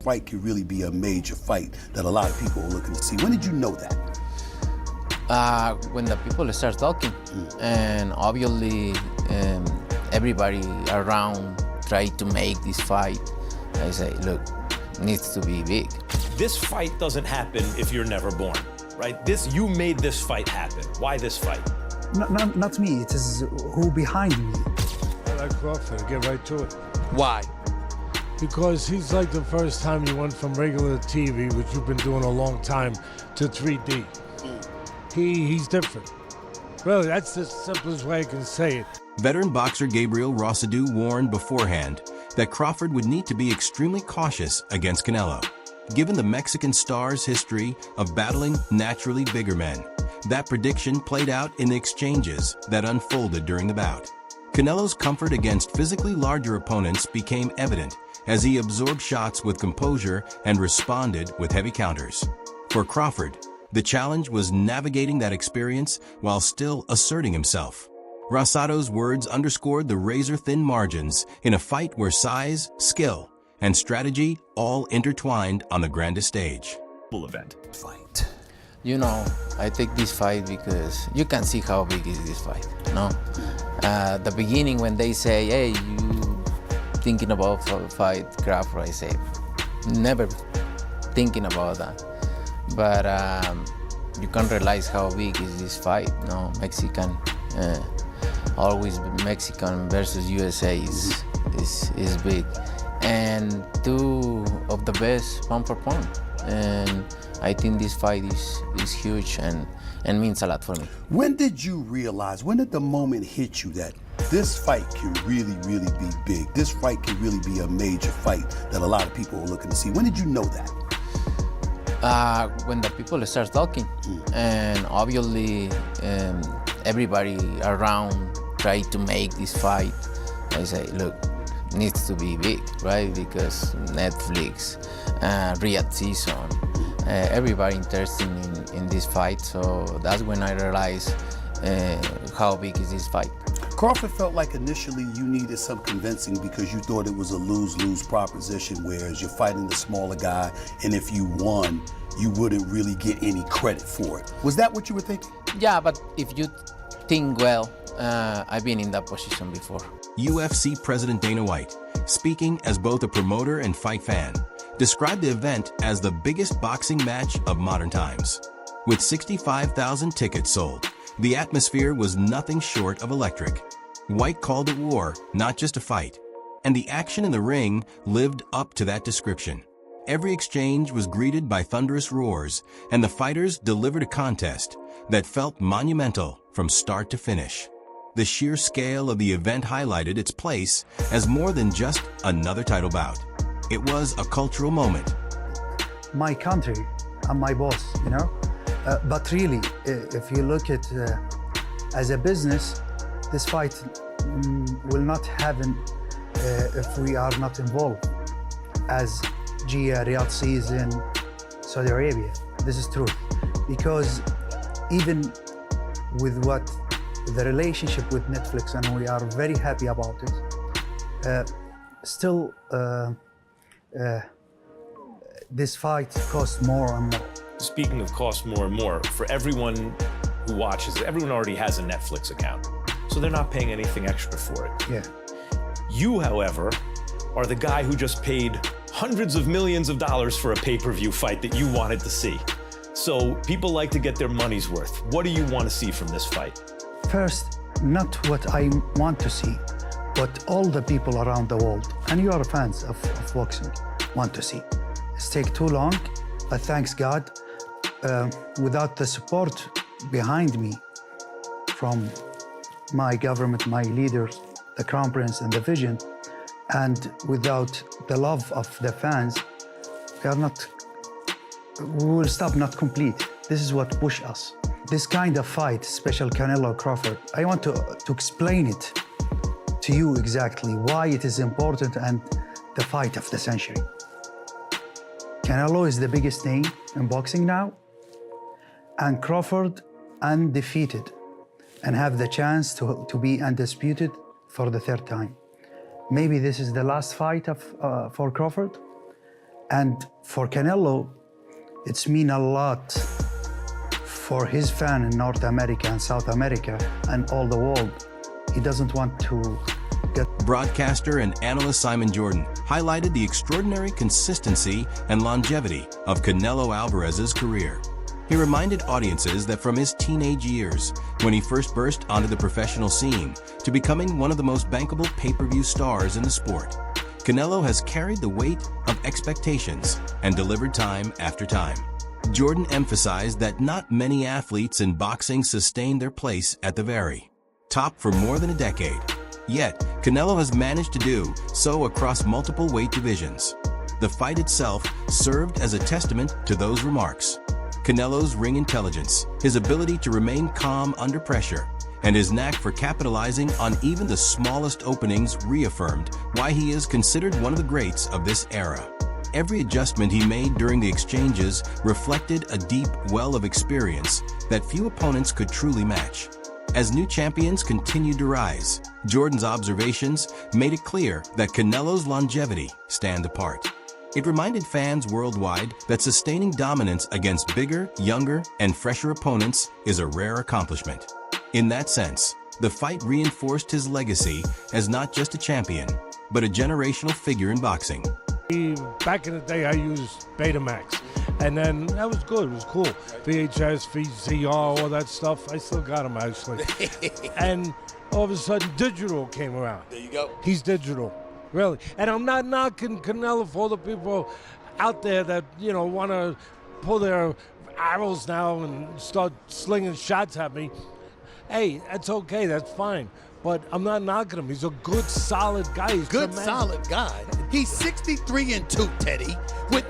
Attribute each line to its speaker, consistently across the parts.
Speaker 1: fight could really be a major fight that a lot of people are looking to see. When did you know that?
Speaker 2: When the people start talking, and obviously everybody around try to make this fight. I say, look, it needs to be big.
Speaker 3: This fight doesn't happen if you're never born, right? You made this fight happen. Why this fight?
Speaker 4: Not me, it is who behind me.
Speaker 5: I like Crawford, get right to it.
Speaker 6: Why?
Speaker 5: Because he's like the first time you went from regular TV, which you've been doing a long time, to 3D. He's different. Really, that's the simplest way I can say it.
Speaker 7: Veteran boxer Gabriel Rossadu warned beforehand that Crawford would need to be extremely cautious against Canelo. Given the Mexican star's history of battling naturally bigger men, that prediction played out in the exchanges that unfolded during the bout. Canelo's comfort against physically larger opponents became evident as he absorbed shots with composure and responded with heavy counters. For Crawford, the challenge was navigating that experience while still asserting himself. Rossado's words underscored the razor-thin margins in a fight where size, skill, and strategy all intertwined on the grandest stage.
Speaker 3: Full event.
Speaker 1: Fight.
Speaker 2: You know, I take this fight because you can see how big is this fight, no? The beginning when they say, hey, you thinking about fight Crawford, I say, never thinking about that. But you can realize how big is this fight, no? Mexican, always Mexican versus USA is big. And two of the best pound per pound. And I think this fight is huge and means a lot for me.
Speaker 1: When did you realize, when did the moment hit you that this fight can really, really be big? This fight can really be a major fight that a lot of people are looking to see. When did you know that?
Speaker 2: When the people start talking, and obviously everybody around try to make this fight. I say, look, it needs to be big, right? Because Netflix, Riyadh season, everybody interested in this fight. So that's when I realized how big is this fight.
Speaker 1: Crawford felt like initially you needed some convincing because you thought it was a lose-lose proposition, whereas you're fighting the smaller guy, and if you won, you wouldn't really get any credit for it. Was that what you were thinking?
Speaker 2: Yeah, but if you think well, I've been in that position before.
Speaker 7: UFC President Dana White, speaking as both a promoter and fight fan, described the event as the biggest boxing match of modern times. With 65,000 tickets sold, the atmosphere was nothing short of electric. White called it war, not just a fight, and the action in the ring lived up to that description. Every exchange was greeted by thunderous roars, and the fighters delivered a contest that felt monumental from start to finish. The sheer scale of the event highlighted its place as more than just another title bout. It was a cultural moment.
Speaker 4: My country and my boss, you know? But really, if you look at as a business, this fight will not happen if we are not involved. As Riyadh season, Saudi Arabia, this is true. Because even with what the relationship with Netflix, and we are very happy about it, still this fight costs more and more.
Speaker 3: Speaking of cost more and more, for everyone who watches, everyone already has a Netflix account, so they're not paying anything extra for it.
Speaker 4: Yeah.
Speaker 3: You, however, are the guy who just paid hundreds of millions of dollars for a pay-per-view fight that you wanted to see. So people like to get their money's worth. What do you want to see from this fight?
Speaker 4: First, not what I want to see, but all the people around the world, and you are fans of boxing, want to see. It's taken too long, but thanks God, without the support behind me from my government, my leaders, the Crown Prince and the vision, and without the love of the fans, we will stop not complete. This is what push us. This kind of fight, special Canelo Crawford, I want to explain it to you exactly why it is important and the fight of the century. Canelo is the biggest name in boxing now, and Crawford undefeated and have the chance to be undisputed for the third time. Maybe this is the last fight for Crawford, And for Canelo, it's mean a lot for his fan in North America and South America and all the world. He doesn't want to get...
Speaker 7: Broadcaster and analyst Simon Jordan highlighted the extraordinary consistency and longevity of Canelo Alvarez's career. He reminded audiences that from his teenage years, when he first burst onto the professional scene, to becoming one of the most bankable pay-per-view stars in the sport, Canelo has carried the weight of expectations and delivered time after time. Jordan emphasized that not many athletes in boxing sustain their place at the very top for more than a decade. Yet, Canelo has managed to do so across multiple weight divisions. The fight itself served as a testament to those remarks. Canelo's ring intelligence, his ability to remain calm under pressure, and his knack for capitalizing on even the smallest openings reaffirmed why he is considered one of the greats of this era. Every adjustment he made during the exchanges reflected a deep well of experience that few opponents could truly match. As new champions continued to rise, Jordan's observations made it clear that Canelo's longevity stand apart. It reminded fans worldwide that sustaining dominance against bigger, younger, and fresher opponents is a rare accomplishment. In that sense, the fight reinforced his legacy as not just a champion, but a generational figure in boxing.
Speaker 5: Back in the day, I used Betamax, and then that was good. It was cool. VHS, VCR, all that stuff. I still got them, actually. And all of a sudden, digital came around.
Speaker 1: There you go.
Speaker 5: He's digital, really. And I'm not knocking Canelo for all the people out there that, you know, want to pull their arrows now and start slinging shots at me. Hey, that's okay. That's fine. But I'm not knocking him. He's a good, solid guy. He's
Speaker 1: Good,
Speaker 5: tremendous.
Speaker 1: solid guy. He's 63-2, Teddy,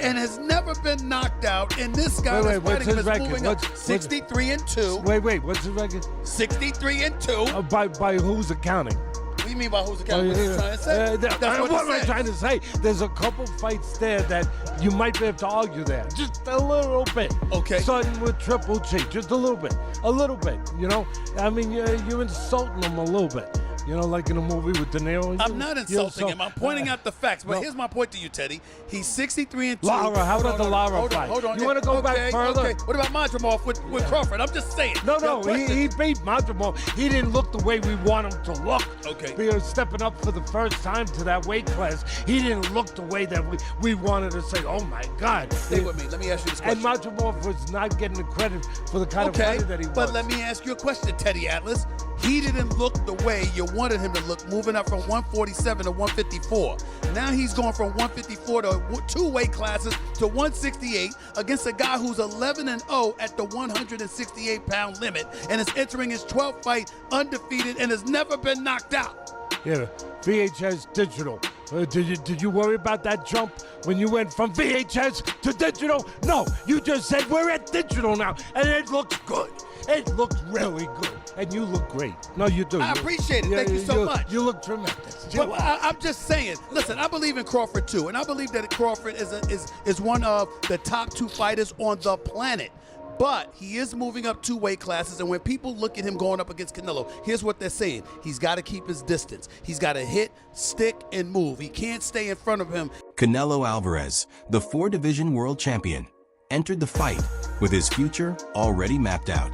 Speaker 1: and has never been knocked out. And this guy
Speaker 5: Wait,
Speaker 1: that's
Speaker 5: what's
Speaker 1: fighting
Speaker 5: his
Speaker 1: him is
Speaker 5: record?
Speaker 1: moving up.
Speaker 5: What's-
Speaker 1: 63-2.
Speaker 5: Wait, what's his record?
Speaker 1: 63-2.
Speaker 5: By who's accounting?
Speaker 1: What do you mean by who's accounting? What are you trying to say? That's
Speaker 5: what
Speaker 1: he
Speaker 5: am I
Speaker 1: said.
Speaker 5: trying to say? There's a couple fights there that you might be able to argue there. Just a little bit.
Speaker 1: Okay.
Speaker 5: Starting with Triple G. Just a little bit. A little bit, you know? I mean, you're insulting him a little bit. You know, like in a movie with De Niro.
Speaker 1: I'm not insulting him. I'm pointing out the facts. But here's my point to you, Teddy. He's 63-2.
Speaker 5: Lara, how about the Lara fight?
Speaker 1: Hold on.
Speaker 5: You want to go back further?
Speaker 1: Okay. What about Madrimov with Crawford? I'm just saying.
Speaker 5: No,
Speaker 1: question.
Speaker 5: he beat Madrimov. He didn't look the way we want him to look.
Speaker 1: Okay.
Speaker 5: Because stepping up for the first time to that weight class, he didn't look the way that we wanted to say, oh my God.
Speaker 1: Stay with me. Let me ask you this question.
Speaker 5: And Madrimov was not getting the credit for the kind of fighter that he was.
Speaker 1: But let me ask you a question, Teddy Atlas. He didn't look the way you wanted him to look, moving up from 147 to 154. Now he's going from 154 to 2 weight classes to 168 against a guy who's 11-0 at the 168-pound limit and is entering his 12th fight undefeated and has never been knocked out.
Speaker 5: Yeah, VHS digital. Did you worry about that jump when you went from VHS to digital? No, you just said we're at digital now, and it looks good. It looks really good, and you look great. No, you do.
Speaker 1: I appreciate it. Thank you so much.
Speaker 5: You look tremendous.
Speaker 1: But I'm just saying, listen, I believe in Crawford too, and I believe that Crawford is one of the top 2 fighters on the planet. But he is moving up 2 weight classes, and when people look at him going up against Canelo, here's what they're saying. He's got to keep his distance. He's got to hit, stick, and move. He can't stay in front of him.
Speaker 7: Canelo Alvarez, the 4-division world champion, entered the fight with his future already mapped out.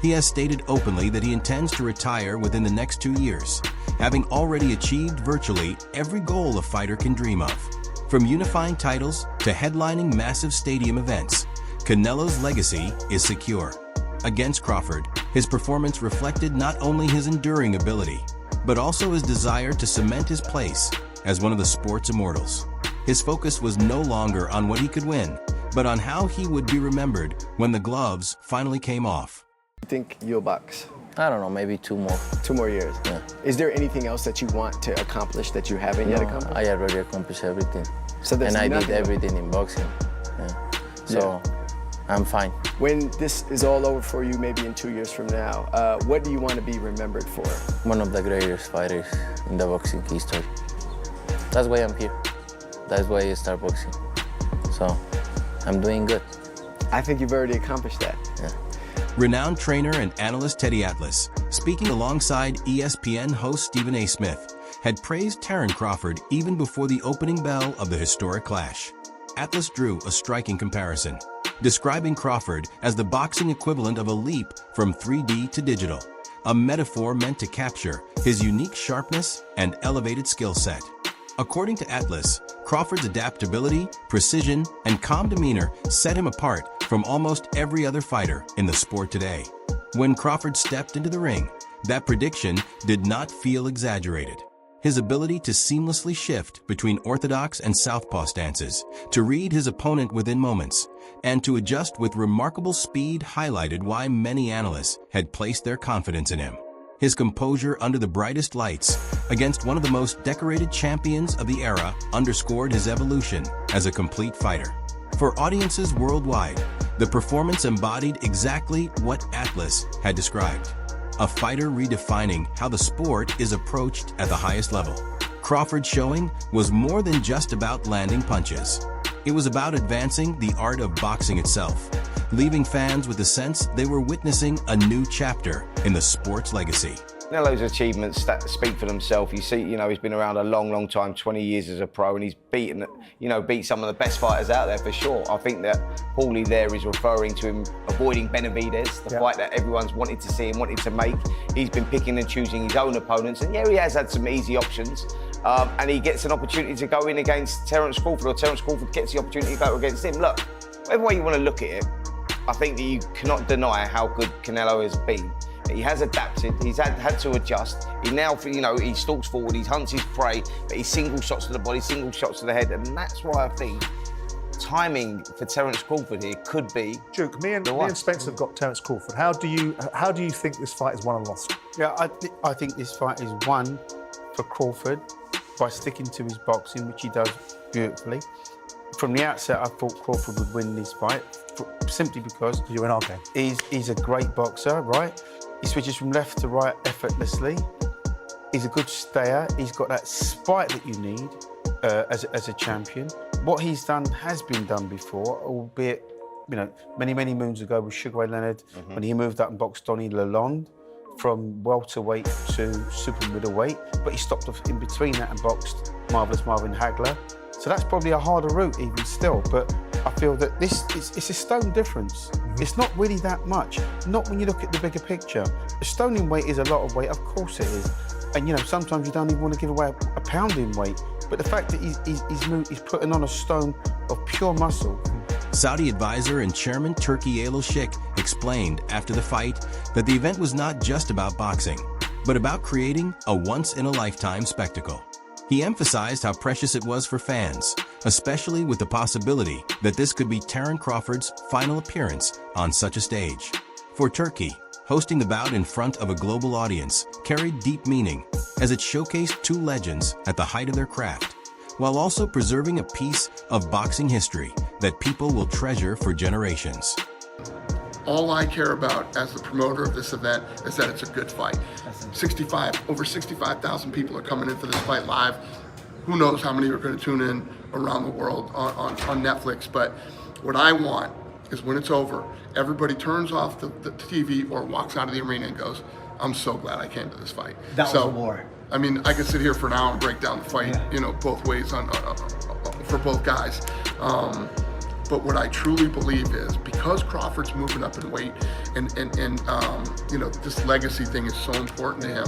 Speaker 7: He has stated openly that he intends to retire within the next 2 years, having already achieved virtually every goal a fighter can dream of. From unifying titles to headlining massive stadium events, Canelo's legacy is secure. Against Crawford, his performance reflected not only his enduring ability, but also his desire to cement his place as one of the sport's immortals. His focus was no longer on what he could win, but on how he would be remembered when the gloves finally came off.
Speaker 6: You think you'll box?
Speaker 2: I don't know, maybe 2 more.
Speaker 6: 2 more years?
Speaker 2: Yeah.
Speaker 6: Is there anything else that you want to accomplish that you haven't yet accomplished?
Speaker 2: I already accomplished everything.
Speaker 6: So there's
Speaker 2: and I did
Speaker 6: nothing-
Speaker 2: everything in boxing. Yeah. So I'm fine.
Speaker 6: When this is all over for you, maybe in 2 years from now, what do you want to be remembered for?
Speaker 2: One of the greatest fighters in the boxing history. That's why I'm here. That's why I start boxing. So I'm doing good.
Speaker 6: I think you've already accomplished that.
Speaker 2: Yeah.
Speaker 7: Renowned trainer and analyst Teddy Atlas, speaking alongside ESPN host Stephen A. Smith, had praised Terence Crawford even before the opening bell of the historic clash. Atlas drew a striking comparison, describing Crawford as the boxing equivalent of a leap from 3D to digital, a metaphor meant to capture his unique sharpness and elevated skill set. According to Atlas, Crawford's adaptability, precision, and calm demeanor set him apart from almost every other fighter in the sport today. When Crawford stepped into the ring, that prediction did not feel exaggerated. His ability to seamlessly shift between orthodox and southpaw stances, to read his opponent within moments, and to adjust with remarkable speed highlighted why many analysts had placed their confidence in him. His composure under the brightest lights against one of the most decorated champions of the era underscored his evolution as a complete fighter. For audiences worldwide, the performance embodied exactly what Atlas had described: a fighter redefining how the sport is approached at the highest level. Crawford's showing was more than just about landing punches. It was about advancing the art of boxing itself, leaving fans with the sense they were witnessing a new chapter in the sport's legacy.
Speaker 8: Canelo's achievements speak for themselves. You see, he's been around a long, long time, 20 years as a pro, and he's beat some of the best fighters out there for sure. I think that Paulie there is referring to him avoiding Benavidez, the fight that everyone's wanted to see and wanted to make. He's been picking and choosing his own opponents, and he has had some easy options. And he gets an opportunity to go in against Terence Crawford, or Terence Crawford gets the opportunity to go against him. Look, whatever way you want to look at it, I think that you cannot deny how good Canelo has been. He has adapted, he's had to adjust. He now, he stalks forward, he hunts his prey, but he single shots to the body, single shots to the head, and that's why I think timing for Terence Crawford here could be
Speaker 9: Duke, me and Spencer have got Terence Crawford. How do you think this fight is won and lost?
Speaker 10: Yeah, I think this fight is won for Crawford by sticking to his boxing, which he does beautifully. From the outset, I thought Crawford would win this fight, simply because
Speaker 9: you're in our game.
Speaker 10: He's a great boxer, right? He switches from left to right effortlessly. He's a good stayer. He's got that spite that you need as a champion. What he's done has been done before, albeit many, many moons ago with Sugar Ray Leonard, when he moved up and boxed Donnie Lalonde from welterweight to super middleweight, but he stopped off in between that and boxed Marvelous Marvin Hagler. So that's probably a harder route even still, but I feel that it's a stone difference. It's not really that much, not when you look at the bigger picture. The stone in weight is a lot of weight, of course it is. And sometimes you don't even want to give away a pound in weight, but the fact that he's putting on a stone of pure muscle.
Speaker 7: Saudi advisor and chairman Turki Al-Sheikh explained after the fight that the event was not just about boxing, but about creating a once-in-a-lifetime spectacle. He emphasized how precious it was for fans, especially with the possibility that this could be Terence Crawford's final appearance on such a stage. For Turki, hosting the bout in front of a global audience carried deep meaning, as it showcased two legends at the height of their craft, while also preserving a piece of boxing history that people will treasure for generations.
Speaker 11: All I care about as the promoter of this event is that it's a good fight. Over 65,000 people are coming in for this fight live. Who knows how many are going to tune in around the world on Netflix, but what I want is when it's over, everybody turns off the TV or walks out of the arena and goes, I'm so glad I came to this fight.
Speaker 12: That was a war.
Speaker 11: I mean, I could sit here for an hour and break down the fight, both ways for both guys. But what I truly believe is, because Crawford's moving up in weight and this legacy thing is so important to him,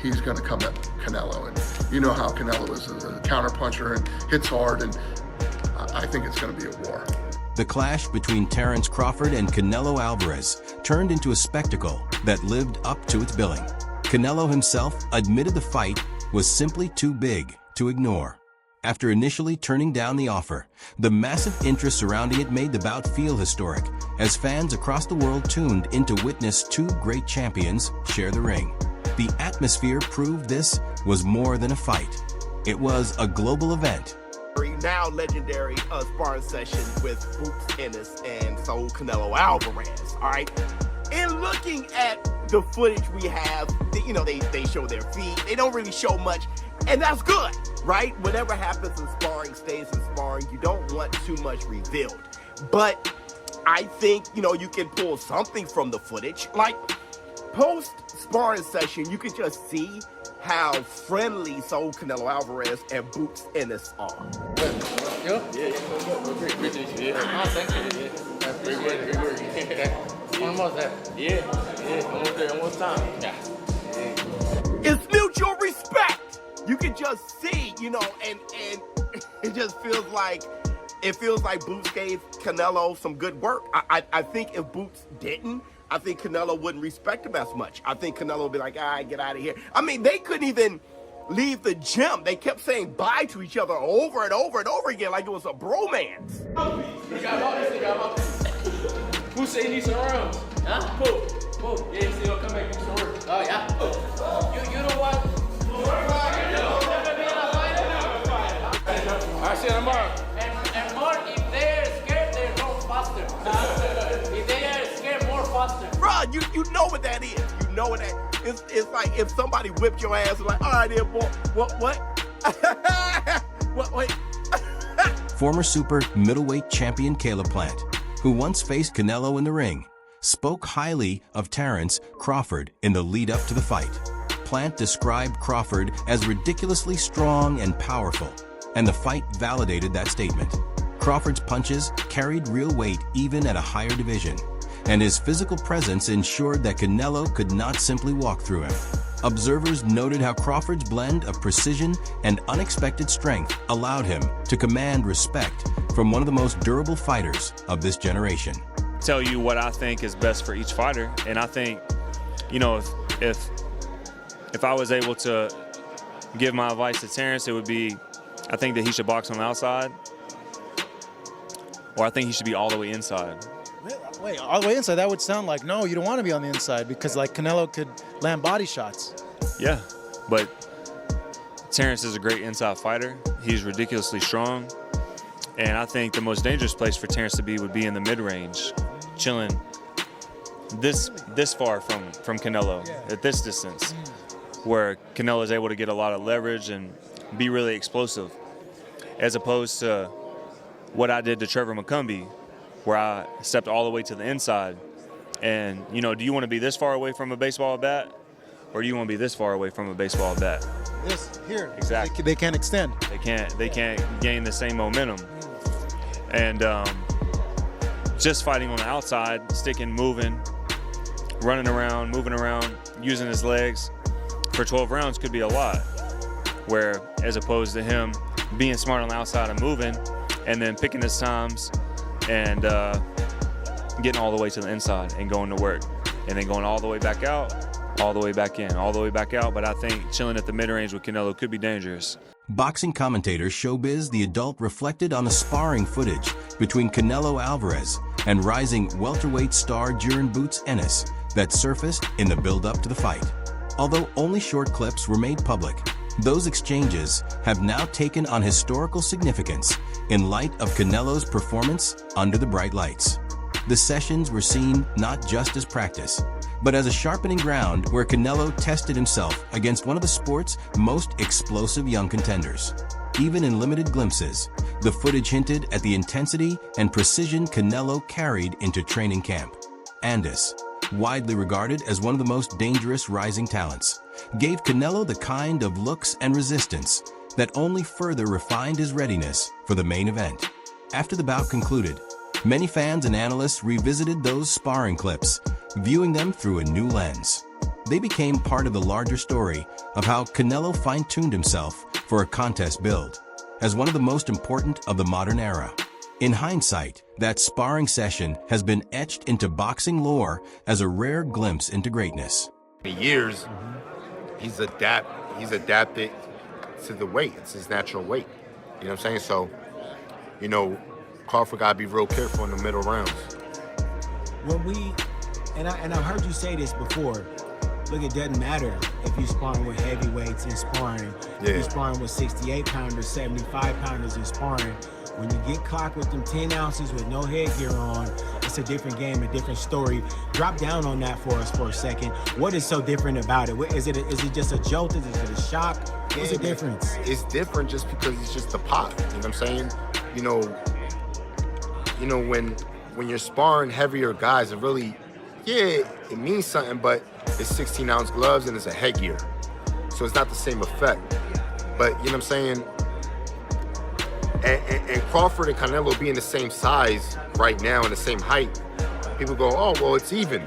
Speaker 11: he's going to come at Canelo. And you know how Canelo is a counterpuncher and hits hard, and I think it's going to be a war.
Speaker 7: The clash between Terence Crawford and Canelo Alvarez turned into a spectacle that lived up to its billing. Canelo himself admitted the fight was simply too big to ignore. After initially turning down the offer, the massive interest surrounding it made the bout feel historic, as fans across the world tuned in to witness two great champions share the ring. The atmosphere proved this was more than a fight. It was a global event.
Speaker 13: Now legendary sparring session with Boots Ennis and Canelo Alvarez, all right? In looking at the footage we have, they show their feet. They don't really show much, and that's good, right? Whatever happens in sparring stays in sparring. You don't want too much revealed. But I think, you can pull something from the footage. Like, post-sparring session, you can just see how friendly Canelo Alvarez and Boots Ennis are.
Speaker 2: You? Yeah, appreciate you. Yeah. Oh, thank you. Yeah. Appreciate it. Almost there. Yeah. Almost time. Yeah.
Speaker 13: It's mutual respect. You can just see, you know, and it just feels like Boots gave Canelo some good work. I think if Boots didn't, I think Canelo wouldn't respect him as much. I think Canelo would be like, get out of here. I mean, they couldn't even leave the gym. They kept saying bye to each other over and over and over again like it was a bromance.
Speaker 2: Who say he needs some rounds? Huh? Who? Yeah, he's gonna come back and do some work. Oh, yeah? You know what? I'll see you tomorrow. And Mark, if they're scared, they're more faster. If they are scared, more faster.
Speaker 13: Bruh, you know what that is. You know what that is. It's like if somebody whipped your ass and like, all right, then, boy, what? Wait.
Speaker 7: Former super middleweight champion Caleb Plant, who once faced Canelo in the ring, spoke highly of Terence Crawford in the lead-up to the fight. Plant described Crawford as ridiculously strong and powerful, and the fight validated that statement. Crawford's punches carried real weight even at a higher division, and his physical presence ensured that Canelo could not simply walk through him. Observers noted how Crawford's blend of precision and unexpected strength allowed him to command respect from one of the most durable fighters of this generation.
Speaker 12: Tell you what I think is best for each fighter, and I think, you know, if I was able to give my advice to Terence, it would be, I think that he should box on the outside, or I think he should be all the way inside.
Speaker 14: Wait, all the way inside? That would sound like, no, you don't want to be on the inside because, like, Canelo could land body shots.
Speaker 12: Yeah, but Terence is a great inside fighter. He's ridiculously strong, and I think the most dangerous place for Terence to be would be in the mid-range, chilling this far from Canelo, at this distance, where Canelo is able to get a lot of leverage and be really explosive, as opposed to what I did to Trevor McCumbee, where I stepped all the way to the inside. And, you know, do you want to be this far away from a baseball bat, or do you want to be this far away from a baseball bat?
Speaker 14: This, here.
Speaker 12: Exactly.
Speaker 14: They can't extend.
Speaker 12: They can't gain the same momentum. And just fighting on the outside, sticking, moving, running around, moving around, using his legs for 12 rounds could be a lot. Where, as opposed to him being smart on the outside and moving, and then picking his times and getting all the way to the inside and going to work, and then going all the way back out, all the way back in, all the way back out. But I think chilling at the mid-range with Canelo could be dangerous.
Speaker 7: Boxing commentator Showbiz the Adult reflected on the sparring footage between Canelo Alvarez and rising welterweight star Duran Boots Ennis that surfaced in the build-up to the fight. Although only short clips were made public, those exchanges have now taken on historical significance in light of Canelo's performance under the bright lights. The sessions were seen not just as practice, but as a sharpening ground where Canelo tested himself against one of the sport's most explosive young contenders. Even in limited glimpses, the footage hinted at the intensity and precision Canelo carried into training camp. Andis, widely regarded as one of the most dangerous rising talents, gave Canelo the kind of looks and resistance that only further refined his readiness for the main event. After the bout concluded, many fans and analysts revisited those sparring clips, viewing them through a new lens. They became part of the larger story of how Canelo fine-tuned himself for a contest build, as one of the most important of the modern era. In hindsight, that sparring session has been etched into boxing lore as a rare glimpse into greatness.
Speaker 15: Years, he's adapted to the weight. It's his natural weight. You know what I'm saying? So, you know, Crawford gotta be real careful in the middle rounds.
Speaker 16: And I've heard you say this before. Look, it doesn't matter if you're sparring with heavyweights in sparring. If you're sparring with 68-pounders, 75-pounders in sparring. When you get clocked with them 10 ounces with no headgear on, it's a different game, a different story. Drop down on that for us for a second. What is so different about it? Is it just a jolt? Is it a shock? What's the difference?
Speaker 15: It's different just because it's just a pop. You know what I'm saying? You know when you're sparring heavier guys, it really, it means something, but it's 16-ounce gloves and it's a headgear. So it's not the same effect. But you know what I'm saying? And Crawford and Canelo being the same size right now and the same height, people go, oh, well, it's even.